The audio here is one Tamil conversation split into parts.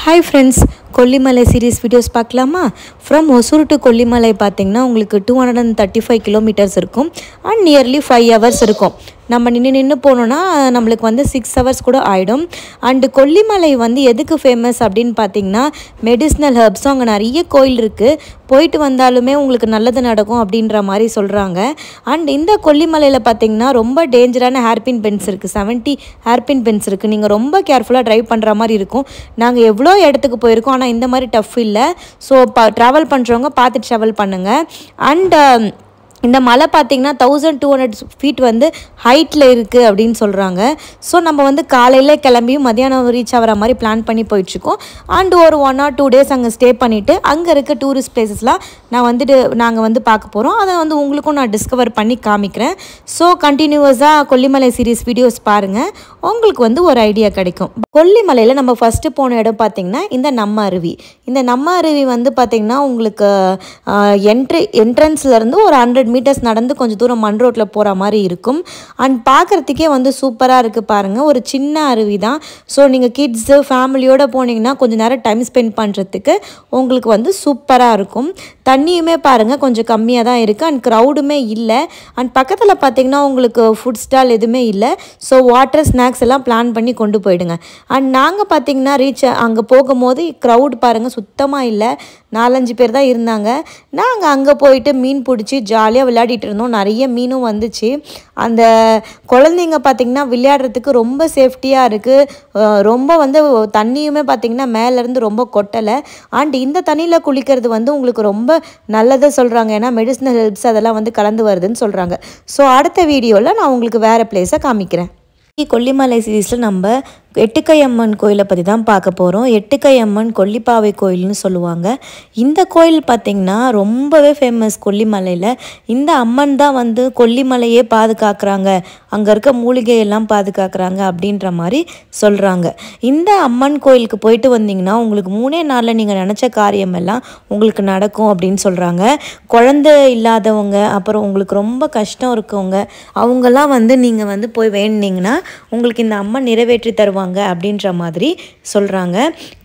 Hi friends, Kollimalai series videos பார்க்கலாமா? From Hosur to Kollimalai பார்த்தீங்கன்னா உங்களுக்கு 235 kilometers இருக்கும் and nearly 5 hours இருக்கும். நம்ம நின்று போனோம்னா நம்மளுக்கு வந்து 6 hours கூட ஆயிடும். அண்ட் கொல்லிமலை வந்து எதுக்கு ஃபேமஸ் அப்படின்னு பார்த்தீங்கன்னா மெடிசினல் ஹெர்ப்ஸும் அங்கே நிறைய கோயில் இருக்குது. போயிட்டு வந்தாலுமே உங்களுக்கு நல்லது நடக்கும் அப்படின்ற மாதிரி சொல்கிறாங்க. அண்ட் இந்த கொல்லிமலையில் பார்த்தீங்கன்னா ரொம்ப டேஞ்சரான ஹேர்பின் பென்ஸ் இருக்குது. 70 ஹேர்பின் பென்ஸ் இருக்குது. நீங்கள் ரொம்ப கேர்ஃபுல்லாக ட்ரைவ் பண்ணுற மாதிரி இருக்கும். நாங்கள் எவ்வளோ இடத்துக்கு போயிருக்கோம், ஆனால் இந்த மாதிரி டஃப் இல்லை. ஸோ ட்ராவல் பண்ணுறவங்க பார்த்து ட்ராவல் பண்ணுங்கள். அண்ட் இந்த மலை பார்த்திங்கன்னா 1200 feet வந்து ஹைட்டில் இருக்குது அப்படின்னு சொல்கிறாங்க. ஸோ நம்ம வந்து காலையில் கிளம்பியும் மதியானம் ரீச் ஆகிற மாதிரி பிளான் பண்ணி போயிட்டுருக்கோம். அண்ட் ஒரு 1 or 2 days அங்கே ஸ்டே பண்ணிவிட்டு அங்கே இருக்க டூரிஸ்ட் பிளேசஸ்லாம் நாங்கள் வந்து பார்க்க போகிறோம். அதை வந்து உங்களுக்கும் நான் டிஸ்கவர் பண்ணி காமிக்கிறேன். ஸோ கண்டினியூவஸாக கொல்லிமலை சீரீஸ் வீடியோஸ் பாருங்கள், உங்களுக்கு வந்து ஒரு ஐடியா கிடைக்கும். கொல்லிமலையில் நம்ம ஃபஸ்ட்டு போன இடம் பார்த்திங்கன்னா இந்த நம்ம அருவி. இந்த நம்ம அருவி வந்து பார்த்திங்கன்னா உங்களுக்கு என்ட்ரன்ஸ்லேருந்து ஒரு 100 meters நடந்து கொஞ்சம் தூரம் மண் ரோட்டில் போகிற மாதிரி இருக்கும். அண்ட் பார்க்குறதுக்கே வந்து சூப்பராக இருக்குது பாருங்கள். ஒரு சின்ன அருவி தான். ஸோ நீங்கள் கிட்ஸு ஃபேமிலியோடு போனீங்கன்னா கொஞ்சம் நேரம் டைம் ஸ்பெண்ட் பண்ணுறதுக்கு உங்களுக்கு வந்து சூப்பராக இருக்கும். தண்ணியுமே பாருங்கள் கொஞ்சம் கம்மியாக தான் இருக்குது. அண்ட் க்ரௌடுமே இல்லை. அண்ட் பக்கத்தில் பார்த்திங்கன்னா உங்களுக்கு ஃபுட் ஸ்டால் எதுவுமே இல்லை. ஸோ வாட்டர் ஸ்நாக்ஸ் எல்லாம் பிளான் பண்ணி கொண்டு போயிடுங்க. அண்ட் நாங்கள் பார்த்திங்கன்னா அங்கே போகும்போது க்ரௌட் பாருங்கள் சுத்தமாக இல்லை. 4-5 பேர் தான் இருந்தாங்க. நாங்கள் அங்கே போயிட்டு மீன் பிடிச்சி ஜாலியாக விளையாடிட்டு இருந்தோம். நிறைய மீனும் வந்துச்சு. அந்த குழந்தைங்க பார்த்திங்கன்னா விளையாடுறதுக்கு ரொம்ப சேஃப்டியாக இருக்குது. ரொம்ப வந்து தண்ணியுமே பார்த்திங்கன்னா மேலேருந்து ரொம்ப கொட்டலை. அண்ட் இந்த தண்ணியில் குளிக்கிறது வந்து உங்களுக்கு ரொம்ப நல்லதாக சொல்கிறாங்க. ஏன்னா மெடிசினல் ஹெர்ப்ஸ் அதெல்லாம் வந்து கலந்து வருதுன்னு சொல்கிறாங்க. ஸோ அடுத்த வீடியோவில் நான் உங்களுக்கு வேறு பிளேஸை காமிக்கிறேன். கொல்லிமலை சீரீஸில் நம்ம எட்டுக்கை அம்மன் கோயிலை பற்றி தான் பார்க்க போகிறோம். எட்டுக்கை அம்மன் கொல்லிப்பாவை கோயில்னு சொல்லுவாங்க. இந்த கோயில் பார்த்திங்கன்னா ரொம்பவே ஃபேமஸ் கொல்லிமலையில். இந்த அம்மன் தான் வந்து கொல்லிமலையே பாதுகாக்கிறாங்க, அங்கே இருக்க மூலிகையெல்லாம் பாதுகாக்கிறாங்க அப்படின்ற மாதிரி சொல்கிறாங்க. இந்த அம்மன் கோயிலுக்கு போயிட்டு வந்தீங்கன்னா உங்களுக்கு 3 நாளில் நீங்கள் நினச்ச காரியமெல்லாம் உங்களுக்கு நடக்கும் அப்படின்னு சொல்கிறாங்க. குழந்தை இல்லாதவங்க, அப்புறம் உங்களுக்கு ரொம்ப கஷ்டம் இருக்கவங்க, அவங்கெல்லாம் வந்து நீங்கள் வந்து போய் வேண்டினீங்கன்னா உங்களுக்கு இந்த அம்மன் நிறைவேற்றி தருவாங்க அப்படின்ற மாதிரி சொல்கிறாங்க.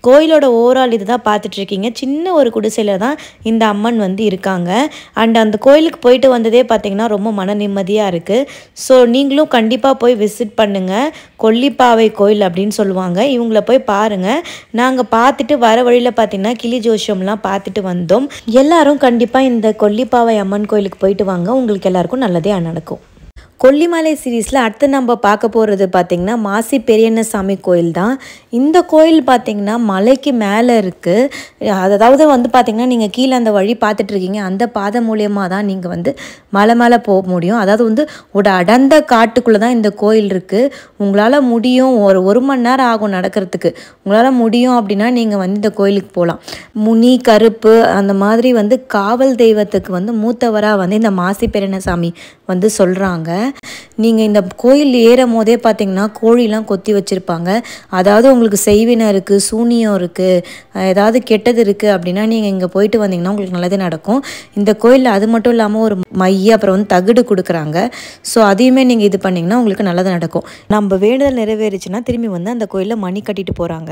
கோயிலோட ஓவரால் இது தான் பார்த்துட்ருக்கீங்க. சின்ன ஒரு குடிசையில் தான் இந்த அம்மன் வந்து இருக்காங்க. அண்ட் அந்த கோயிலுக்கு போயிட்டு வந்ததே பார்த்திங்கன்னா ரொம்ப மன நிம்மதியாக இருக்குது. ஸோ நீங்களும் கண்டிப்பாக போய் விசிட் பண்ணுங்கள். கொல்லிப்பாவை கோயில் அப்படின்னு சொல்லுவாங்க. இவங்கள போய் பாருங்கள். நாங்கள் பார்த்துட்டு வர வழியில் பார்த்திங்கன்னா கிளி ஜோஷியம்லாம் பார்த்துட்டு வந்தோம். எல்லாரும் கண்டிப்பாக இந்த கொல்லிப்பாவை அம்மன் கோயிலுக்கு போயிட்டு வாங்க, உங்களுக்கு எல்லாருக்கும் நல்லதே நடக்கும். கொல்லிமலை சீரீஸில் அடுத்து நம்ம பார்க்க போகிறது பார்த்திங்கன்னா மாசி பெரியண்ணசாமி கோயில் தான். இந்த கோயில் பார்த்திங்கன்னா மலைக்கு மேலே இருக்குது. அதாவது வந்து பார்த்திங்கன்னா நீங்கள் கீழே அந்த வழி பார்த்துட்ருக்கீங்க, அந்த பாதை மூலியமாக தான் நீங்கள் வந்து மலை மேலே போக முடியும். அதாவது வந்து ஒரு அடர்ந்த காட்டுக்குள்ளே தான் இந்த கோயில் இருக்குது. உங்களால் முடியும், ஒரு மணி நேரம் ஆகும் நடக்கிறதுக்கு. உங்களால் முடியும் அப்படின்னா நீங்கள் வந்து இந்த கோயிலுக்கு போகலாம். முனி கருப்பு அந்த மாதிரி வந்து காவல் தெய்வத்துக்கு வந்து மூத்தவராக வந்து இந்த மாசி பெரியண்ணசாமி வந்து சொல்கிறாங்க. நீங்கள் இந்த கோயில் ஏறும் போதே பார்த்தீங்கன்னா கோழிலாம் கொத்தி வச்சுருப்பாங்க. அதாவது உங்களுக்கு செய்வினை இருக்குது, சூனியம் இருக்குது, ஏதாவது கெட்டது இருக்குது அப்படின்னா நீங்கள் இங்கே போயிட்டு வந்தீங்கன்னா உங்களுக்கு நல்லதே நடக்கும். இந்த கோயிலில் அது மட்டும் இல்லாமல் ஒரு மைய அப்புறம் வந்து தகுடு கொடுக்குறாங்க. ஸோ அதையுமே நீங்கள் இது பண்ணிங்கன்னா உங்களுக்கு நல்லது நடக்கும். நம்ம வேண்டுதல் நிறைவேறிச்சுன்னா திரும்பி வந்து அந்த கோயிலில் மணி கட்டிட்டு போகிறாங்க.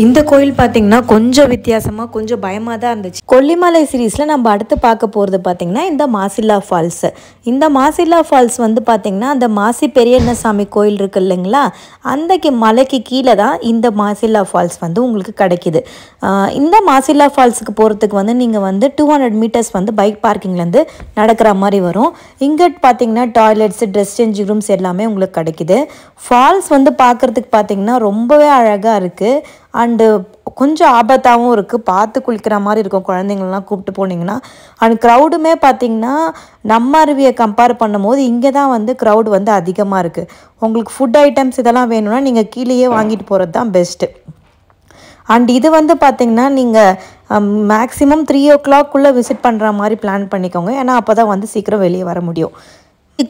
இந்த கோயில் பார்த்திங்கன்னா கொஞ்சம் வித்தியாசமாக கொஞ்சம் பயமாக தான் இருந்துச்சு. கொல்லிமலை சீரீஸில் நம்ம அடுத்து பார்க்க போகிறது பார்த்திங்கன்னா இந்த மாசில்லா ஃபால்ஸு. இந்த மாசில்லா ஃபால்ஸ் வந்து பார்த்திங்கன்னா அந்த மாசி பெரியண்ணசாமி கோயில் இருக்குது இல்லைங்களா, அந்த மலைக்கு கீழே தான் இந்த மாசில்லா ஃபால்ஸ் வந்து உங்களுக்கு கிடைக்கிது. இந்த மாசில்லா ஃபால்ஸுக்கு போகிறதுக்கு வந்து நீங்கள் வந்து 200 meters வந்து பைக் பார்க்கிங்லேருந்து நடக்கிற மாதிரி வரும். இங்கே பார்த்திங்கன்னா டாய்லெட்ஸு, ட்ரெஸ் சேஞ்சிங் ரூம்ஸ் எல்லாமே உங்களுக்கு கிடைக்கிது. ஃபால்ஸ் வந்து பார்க்குறதுக்கு பார்த்திங்கன்னா ரொம்பவே அழகாக இருக்குது. அண்டு கொஞ்சம் ஆபத்தாகவும் இருக்குது. பார்த்து குளிக்கிற மாதிரி இருக்கும் குழந்தைங்களெலாம் கூப்பிட்டு போனீங்கன்னா. அண்ட் க்ரௌடுமே பார்த்திங்கன்னா நம்ம அருவியை கம்பேர் பண்ணும்போது இங்கே தான் வந்து க்ரௌடு வந்து அதிகமாக இருக்குது. உங்களுக்கு ஃபுட் ஐட்டம்ஸ் இதெல்லாம் வேணும்னா நீங்கள் கீழேயே வாங்கிட்டு போகிறது தான் பெஸ்ட்டு. அண்ட் இது வந்து பார்த்திங்கன்னா நீங்கள் மேக்ஸிமம் 3 o'clock விசிட் பண்ணுற மாதிரி பிளான் பண்ணிக்கோங்க. ஏன்னா அப்போ தான் வந்து சீக்கிரம் வெளியே வர முடியும்.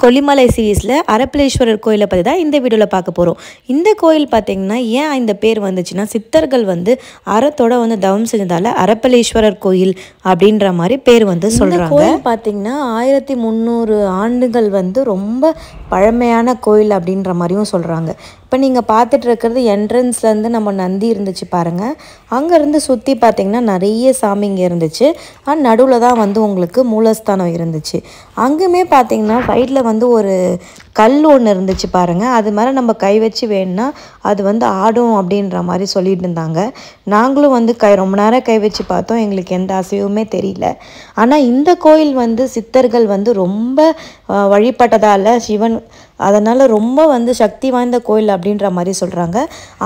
கொல்லிமலை சீரீஸில் அரப்பளேஸ்வரர் கோயிலை பற்றி தான் இந்த வீடியோவில் பார்க்க போகிறோம். இந்த கோயில் பார்த்திங்கன்னா ஏன் இந்த பேர் வந்துச்சுன்னா சித்தர்கள் வந்து அறத்தோட வந்து தவம் செஞ்சதால் அரப்பளேஸ்வரர் கோயில் அப்படின்ற மாதிரி பேர் வந்து சொல்கிறாங்க. கோயில் பார்த்திங்கன்னா 1300 ஆண்டுகள் வந்து ரொம்ப பழமையான கோயில் அப்படின்ற மாதிரியும் சொல்கிறாங்க. இப்போ இப்போ நீங்கள் பார்த்துட்டு இருக்கிறது என்ட்ரன்ஸ்லேருந்து நம்ம நந்தி இருந்துச்சு பாருங்கள். அங்கேருந்து சுற்றி பார்த்திங்கன்னா நிறைய சாமிங்க இருந்துச்சு. நடுவில் தான் வந்து உங்களுக்கு மூலஸ்தானம் இருந்துச்சு. அங்குமே பார்த்திங்கன்னா சைடில் வந்து ஒரு கல் ஒன்று இருந்துச்சு பாருங்கள். அது மேலே நம்ம கை வச்சு வேணுன்னா அது வந்து ஆடும் அப்படின்ற மாதிரி சொல்லிட்டு இருந்தாங்க. நாங்களும் வந்து ரொம்ப நேரம் கை வச்சு பார்த்தோம். எங்களுக்கு எந்த அசைவுமே தெரியல. ஆனால் இந்த கோயில் வந்து சித்தர்கள் வந்து ரொம்ப வழிபட்டதால் சிவன் அதனால் ரொம்ப வந்து சக்தி வாய்ந்த கோயில் அப்படின்ற மாதிரி சொல்கிறாங்க.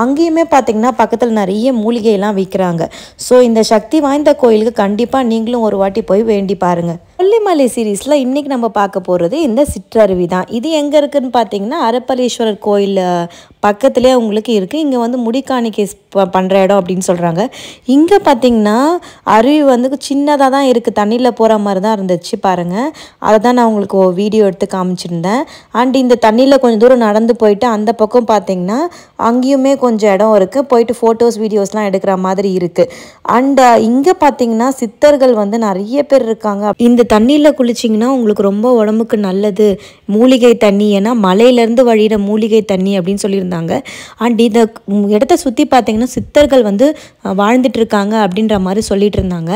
அங்கேயுமே பார்த்திங்கன்னா பக்கத்தில் நிறைய மூலிகையெல்லாம் விற்கிறாங்க. ஸோ இந்த சக்தி வாய்ந்த கோயிலுக்கு கண்டிப்பாக நீங்களும் ஒரு வாட்டி போய் வேண்டி பாருங்கள். கொல்லிமலை சீரீஸில் இன்றைக்கி நம்ம பார்க்க போகிறது இந்த சிற்றருவி தான். இது எங்கே இருக்குதுன்னு பார்த்தீங்கன்னா அரப்பளீஸ்வரர் கோயில் பக்கத்துலேயே உங்களுக்கு இருக்குது. இங்கே வந்து முடிக்காணிக்கை பண்ணுற இடம் அப்படின்னு சொல்கிறாங்க. இங்கே பார்த்திங்கன்னா அருவி வந்து சின்னதாக தான் இருக்குது. தண்ணியில் போகிற மாதிரி தான் இருந்துச்சு பாருங்கள். அதை தான் நான் உங்களுக்கு வீடியோ எடுத்து காமிச்சிருந்தேன். அண்ட் இந்த தண்ணியில் கொஞ்சம் தூரம் நடந்து போயிட்டு அந்த பக்கம் பார்த்திங்கன்னா அங்கேயுமே கொஞ்சம் இடம் இருக்குது. போயிட்டு ஃபோட்டோஸ் வீடியோஸ்லாம் எடுக்கிற மாதிரி இருக்குது. அண்ட் இங்கே பார்த்திங்கன்னா சித்தர்கள் வந்து நிறைய பேர் இருக்காங்க. இந்த தண்ணியில் குளிச்சிங்கன்னா உங்களுக்கு ரொம்ப உடம்புக்கு நல்லது, மூலிகை தண்ணி, ஏன்னா மலையிலேருந்து வழிகிற மூலிகை தண்ணி அப்படின்னு சொல்லியிருந்தாங்க. அண்ட் இந்த இடத்த சுற்றி பார்த்திங்கன்னா சித்தர்கள் வந்து வாழ்ந்துட்டு இருக்காங்க அப்படின்ற மாதிரி சொல்லிட்டு இருந்தாங்க.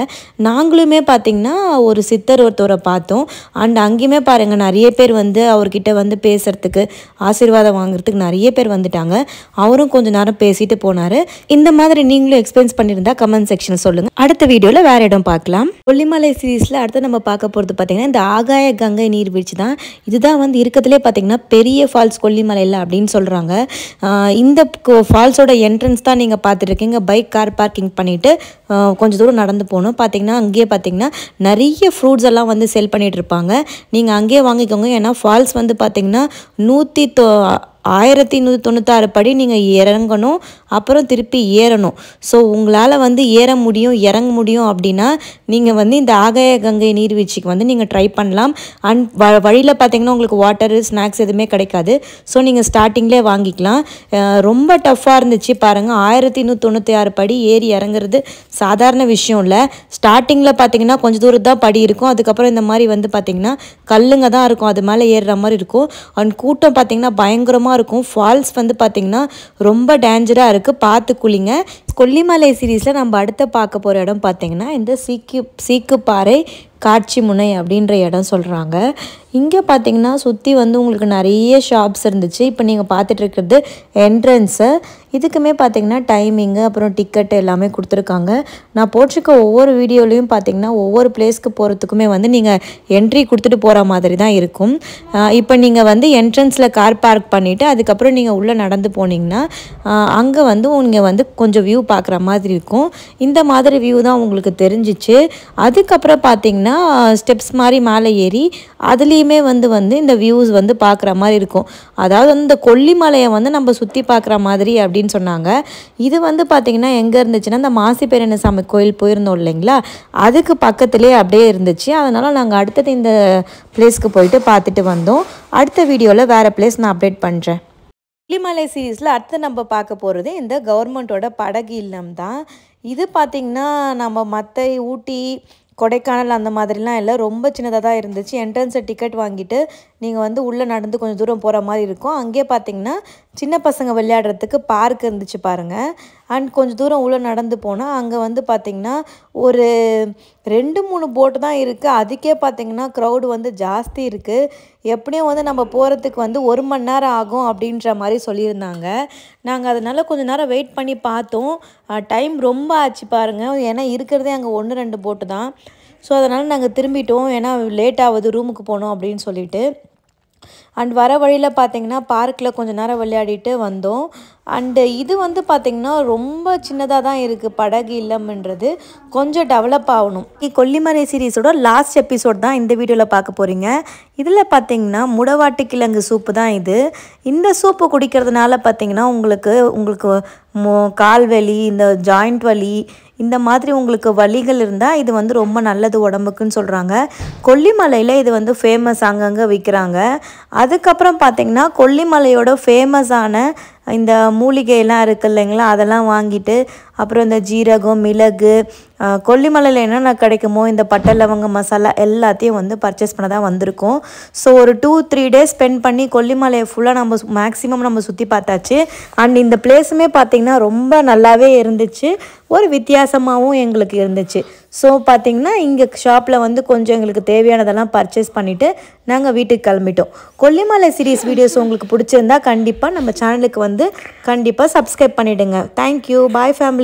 நாங்களுமே பார்த்திங்கன்னா ஒரு சித்தர் ஒருத்தரை பார்த்தோம். அண்ட் அங்கேயுமே பாருங்கள் நிறைய பேர் வந்து அவர்கிட்ட வந்து பேசுகிறதுக்கு ஆசீர்வாதம் வாங்குறதுக்கு நிறைய பேர் வந்துட்டாங்க. அவரும் கொஞ்சம் நேரம் பேசிட்டு போனார். இந்த மாதிரி நீங்களும் எக்ஸ்பீரியன்ஸ் பண்ணியிருந்தா கமெண்ட் செக்ஷன் சொல்லுங்கள். அடுத்த வீடியோவில் வேறு இடம் பார்க்கலாம். கொல்லிமலை சீரீஸில் அடுத்து நம்ம பார்க்க போகிறது பார்த்திங்கன்னா இந்த ஆகாய கங்கை நீர்வீழ்ச்சி தான். இதுதான் வந்து இருக்கிறதுலே பார்த்திங்கன்னா பெரிய ஃபால்ஸ் கொல்லிமலையில் அப்படின்னு சொல்கிறாங்க. இந்த ஃபால்ஸோட என்ட்ரன்ஸ் தான் நீங்கள் பார்த்துட்ருக்கீங்க. பைக் கார் பார்க்கிங் பண்ணிவிட்டு கொஞ்சம் தூரம் நடந்து போகணும். பார்த்திங்கன்னா அங்கேயே பார்த்திங்கன்னா நிறைய ஃப்ரூட்ஸ் எல்லாம் வந்து செல் பண்ணிகிட்டு இருப்பாங்க. நீங்கள் அங்கேயே வாங்கிக்கோங்க. ஏன்னா ஃபால்ஸ் வந்து பார்த்திங்கன்னா 1196 படி நீங்கள் இறங்கணும், அப்புறம் திருப்பி ஏறணும். ஸோ உங்களால் வந்து ஏற முடியும் இறங்க முடியும் அப்படின்னா நீங்கள் வந்து இந்த ஆகாய கங்கை நீர்வீழ்ச்சிக்கு வந்து நீங்கள் ட்ரை பண்ணலாம். அண்ட் வழியில் பார்த்திங்கன்னா உங்களுக்கு வாட்டரு ஸ்நாக்ஸ் எதுவுமே கிடைக்காது. ஸோ நீங்கள் ஸ்டார்டிங்லேயே வாங்கிக்கலாம். ரொம்ப டஃப்பாக இருந்துச்சு பாருங்கள். 1196 படி ஏறி இறங்குறது சாதாரண விஷயம் இல்லை. ஸ்டார்டிங்கில் பார்த்திங்கன்னா கொஞ்சம் தூரம் தான் படி இருக்கும். அதுக்கப்புறம் இந்த மாதிரி வந்து பார்த்திங்கன்னா கல்லுங்க தான் இருக்கும், அது மேலே ஏறுற மாதிரி இருக்கும். அண்ட் கூட்டம் பார்த்திங்கன்னா பயங்கரமாக இருக்கும். ஃபால்ஸ் வந்து பார்த்திங்கன்னா ரொம்ப டேஞ்சராக இருக்குது, பார்த்து குளிங்க. கொல்லிமலை சீரீஸில் நம்ம அடுத்த பார்க்க போகிற இடம் பார்த்திங்கன்னா இந்த சீக்குப்பாறை காட்சி முனை அப்படின்ற இடம் சொல்கிறாங்க. இங்கே பார்த்திங்கன்னா சுற்றி வந்து உங்களுக்கு நிறைய ஷாப்ஸ் இருந்துச்சு. இப்போ நீங்கள் பார்த்துட்ருக்கிறது என்ட்ரன்ஸு. இதுக்குமே பார்த்திங்கன்னா டைமிங்கு அப்புறம் டிக்கெட்டு எல்லாமே கொடுத்துருக்காங்க. நான் போட்டிருக்க ஒவ்வொரு வீடியோலையும் பார்த்திங்கன்னா ஒவ்வொரு பிளேஸ்க்கு போகிறதுக்குமே வந்து நீங்கள் என்ட்ரி கொடுத்துட்டு போகிற மாதிரி தான் இருக்கும். இப்போ நீங்கள் வந்து என்ட்ரன்ஸில் கார் பார்க் பண்ணிவிட்டு அதுக்கப்புறம் நீங்கள் உள்ளே நடந்து போனீங்கன்னா அங்கே வந்து நீங்கள் வந்து கொஞ்சம் வியூ பார்க்குற மாதிரி இருக்கும். இந்த மாதிரி வியூ தான் உங்களுக்கு தெரிஞ்சிச்சு. அதுக்கப்புறம் பார்த்திங்கன்னா ஸ்டெப்ஸ் மாதிரி மேலே ஏறி அதுலேயுமே வந்து இந்த வியூஸ் வந்து பார்க்குற மாதிரி இருக்கும். அதாவது இந்த கொல்லிமலையை வந்து நம்ம சுற்றி பார்க்குற மாதிரி அப்படின்னு சொன்னாங்க. இது வந்து பார்த்திங்கன்னா எங்கே இருந்துச்சுன்னா இந்த மாசிப்பேரனசாமி கோயில் போயிருந்தோம் இல்லைங்களா, அதுக்கு பக்கத்துலேயே அப்படியே இருந்துச்சு. அதனால் நாங்கள் அடுத்தது இந்த பிளேஸ்க்கு போயிட்டு பார்த்துட்டு வந்தோம். அடுத்த வீடியோவில் வேறு பிளேஸ் நான் அப்டேட் பண்ணுறேன். கொல்லிமலை சீரீஸில் அடுத்து நம்ம பார்க்க போகிறது இந்த கவர்மெண்ட்டோட படகு இல்லம் தான். இது பார்த்திங்கன்னா நம்ம மற்ற ஊட்டி கொடைக்கானல் அந்த மாதிரிலாம் இல்லை, ரொம்ப சின்னதாக தான் இருந்துச்சு. என்ட்ரன்ஸை டிக்கெட் வாங்கிட்டு நீங்கள் வந்து உள்ளே நடந்து கொஞ்சம் தூரம் போகிற மாதிரி இருக்கும். அங்கேயே பார்த்திங்கன்னா சின்ன பசங்க விளையாடுறதுக்கு பார்க் இருந்துச்சு பாருங்கள். அண்ட் கொஞ்சம் தூரம் உள்ளே நடந்து போனால் அங்கே வந்து பார்த்திங்கன்னா ஒரு 2-3 போட்டு தான் இருக்குது. அதுக்கே பார்த்திங்கன்னா க்ரௌடு வந்து ஜாஸ்தி இருக்குது. எப்படியும் வந்து நம்ம போகிறதுக்கு வந்து 1 மணி நேரம் ஆகும் அப்படின்ற மாதிரி சொல்லியிருந்தாங்க. நாங்கள் அதனால் கொஞ்சம் நேரம் வெயிட் பண்ணி பார்த்தோம். டைம் ரொம்ப ஆச்சு பாருங்கள். ஏன்னா இருக்கிறதே அங்கே 1-2 போட்டு தான். ஸோ அதனால் நாங்கள் திரும்பிட்டோம். ஏன்னா லேட் ஆகுது ரூமுக்கு போகணும் அப்படின்னு சொல்லிட்டு. அண்ட் வர வழியில் பார்த்திங்கன்னா பார்க்கில் கொஞ்சம் நேரம் விளையாடிட்டு வந்தோம். அண்டு இது வந்து பார்த்திங்கன்னா ரொம்ப சின்னதாக தான் இருக்குது. படகு இல்லம்ன்றது கொஞ்சம் டெவலப் ஆகணும். கொல்லிமலை சீரீஸோட லாஸ்ட் எபிசோட் தான் இந்த வீடியோவில் பார்க்க போகிறீங்க. இதில் பார்த்திங்கன்னா முடவாட்டு கிழங்கு சூப்பு தான் இது. இந்த சூப்பு குடிக்கிறதுனால பார்த்திங்கன்னா உங்களுக்கு கால் வலி, இந்த ஜாயிண்ட் வலி, இந்த மாதிரி உங்களுக்கு வலிகள் இருந்தால் இது வந்து ரொம்ப நல்லது உடம்புக்குன்னு சொல்கிறாங்க. கொல்லிமலையில் இது வந்து ஃபேமஸ், அங்கங்கே விற்கிறாங்க. அதுக்கப்புறம் பார்த்திங்கன்னா கொல்லிமலையோட ஃபேமஸான இந்த மூலிகையெல்லாம் இருக்குது இல்லைங்களா, அதெல்லாம் வாங்கிட்டு அப்புறம் இந்த ஜீரகம், மிளகு, கொல்லிமலையில் என்னென்ன கிடைக்குமோ இந்த பட்டை லவங்க மசாலா எல்லாத்தையும் வந்து பர்ச்சேஸ் பண்ண தான் வந்திருக்கோம். ஸோ ஒரு 2-3 டேஸ் ஸ்பெண்ட் பண்ணி கொல்லிமலையை ஃபுல்லாக நம்ம மேக்ஸிமம் நம்ம சுற்றி பார்த்தாச்சு. அண்ட் இந்த பிளேஸுமே பார்த்திங்கன்னா ரொம்ப நல்லாவே இருந்துச்சு, ஒரு வித்தியாசமாகவும் எங்களுக்கு இருந்துச்சு. ஸோ பார்த்திங்கன்னா இங்கே ஷாப்பில் வந்து கொஞ்சம் எங்களுக்கு தேவையானதெல்லாம் பர்ச்சேஸ் பண்ணிவிட்டு நாங்கள் வீட்டுக்கு கிளம்பிட்டோம். கொல்லிமலை சீரீஸ் வீடியோஸ் உங்களுக்கு பிடிச்சிருந்தா கண்டிப்பாக நம்ம சேனலுக்கு வந்து கண்டிப்பாக சப்ஸ்கிரைப் பண்ணிவிடுங்க. தேங்க்யூ. பாய் ஃபேமிலி.